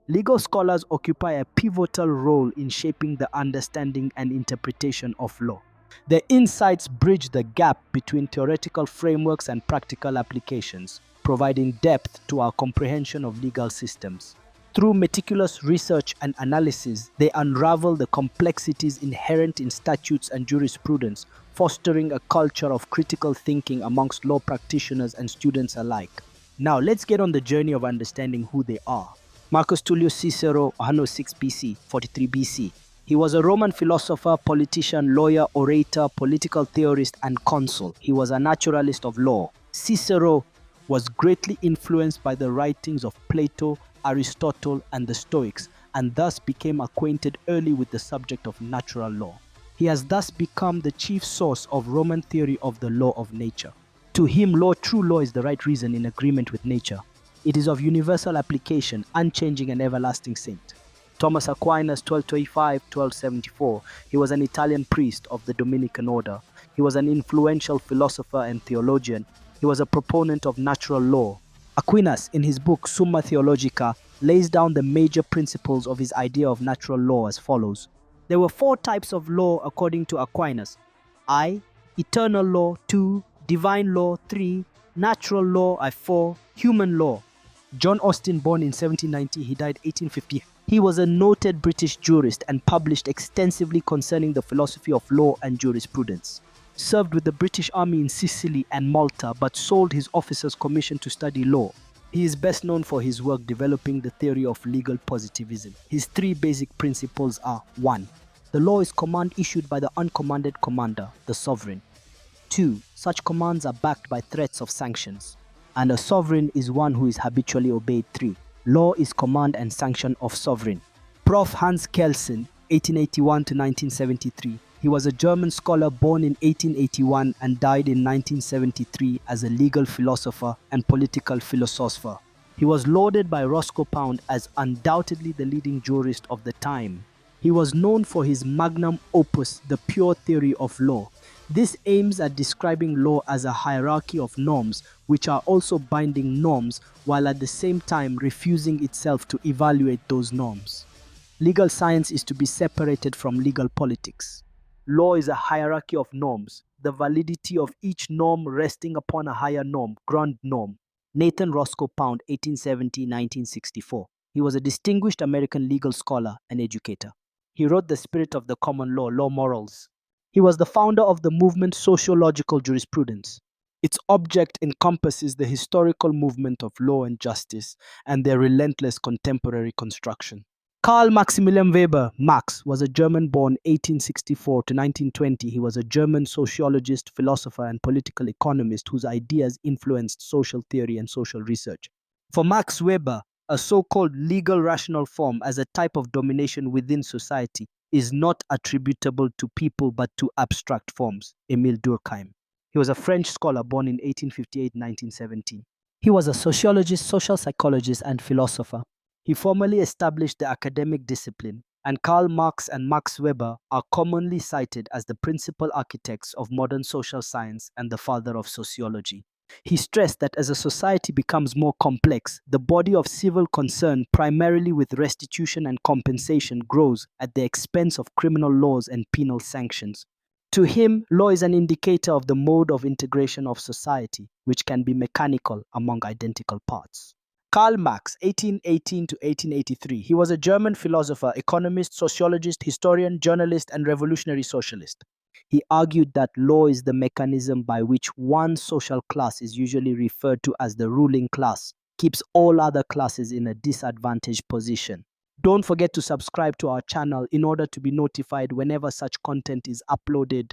Legal scholars occupy a pivotal role in shaping the understanding and interpretation of law. Their insights bridge the gap between theoretical frameworks and practical applications, providing depth to our comprehension of legal systems. Through meticulous research and analysis, they unravel the complexities inherent in statutes and jurisprudence, fostering a culture of critical thinking amongst law practitioners and students alike. Now, let's get on the journey of understanding who they are. Marcus Tullius Cicero, 106 BC, 43 BC. He was a Roman philosopher, politician, lawyer, orator, political theorist, and consul. He was a naturalist of law. Cicero was greatly influenced by the writings of Plato, Aristotle, and the Stoics, and thus became acquainted early with the subject of natural law. He has thus become the chief source of Roman theory of the law of nature. To him, true law is the right reason in agreement with nature. It is of universal application, unchanging and everlasting saint. Thomas Aquinas, 1225-1274. He was an Italian priest of the Dominican order. He was an influential philosopher and theologian. He was a proponent of natural law. Aquinas, in his book Summa Theologica, lays down the major principles of his idea of natural law as follows. There were 4 types of law according to Aquinas. I. Eternal law. 2. Divine law. 3. Natural law. 4. Human law. John Austin, born in 1790, he died 1850. He was a noted British jurist and published extensively concerning the philosophy of law and jurisprudence. Served with the British Army in Sicily and Malta, but sold his officer's commission to study law. He is best known for his work developing the theory of legal positivism. His 3 basic principles are: 1. The law is command issued by the uncommanded commander, the sovereign. 2. Such commands are backed by threats of sanctions. And a sovereign is one who is habitually obeyed. 3. Law is command and sanction of sovereign. Prof. Hans Kelsen, 1881-1973. He was a German scholar born in 1881 and died in 1973 as a legal philosopher and political philosopher. He was lauded by Roscoe Pound as undoubtedly the leading jurist of the time. He was known for his magnum opus, The Pure Theory of Law. This aims at describing law as a hierarchy of norms, which are also binding norms, while at the same time refusing itself to evaluate those norms. Legal science is to be separated from legal politics. Law is a hierarchy of norms, the validity of each norm resting upon a higher norm, grand norm. Nathan Roscoe Pound, 1870-1964. He was a distinguished American legal scholar and educator. He wrote The Spirit of the Common Law, Law Morals. He was the founder of the movement Sociological Jurisprudence. Its object encompasses the historical movement of law and justice and their relentless contemporary construction. Karl Maximilian Weber, Marx, was a German-born 1864 to 1920. He was a German sociologist, philosopher, and political economist whose ideas influenced social theory and social research. For Max Weber, a so-called legal rational form as a type of domination within society is not attributable to people but to abstract forms. Émile Durkheim. He was a French scholar born in 1858-1917. He was a sociologist, social psychologist, and philosopher. He formally established the academic discipline, and Karl Marx and Max Weber are commonly cited as the principal architects of modern social science and the father of sociology. He stressed that as a society becomes more complex, the body of civil concern, primarily with restitution and compensation, grows at the expense of criminal laws and penal sanctions. To him, law is an indicator of the mode of integration of society, which can be mechanical among identical parts. Karl Marx, 1818 to 1883. He was a German philosopher, economist, sociologist, historian, journalist, and revolutionary socialist. He argued that law is the mechanism by which one social class is usually referred to as the ruling class, keeps all other classes in a disadvantaged position. Don't forget to subscribe to our channel in order to be notified whenever such content is uploaded.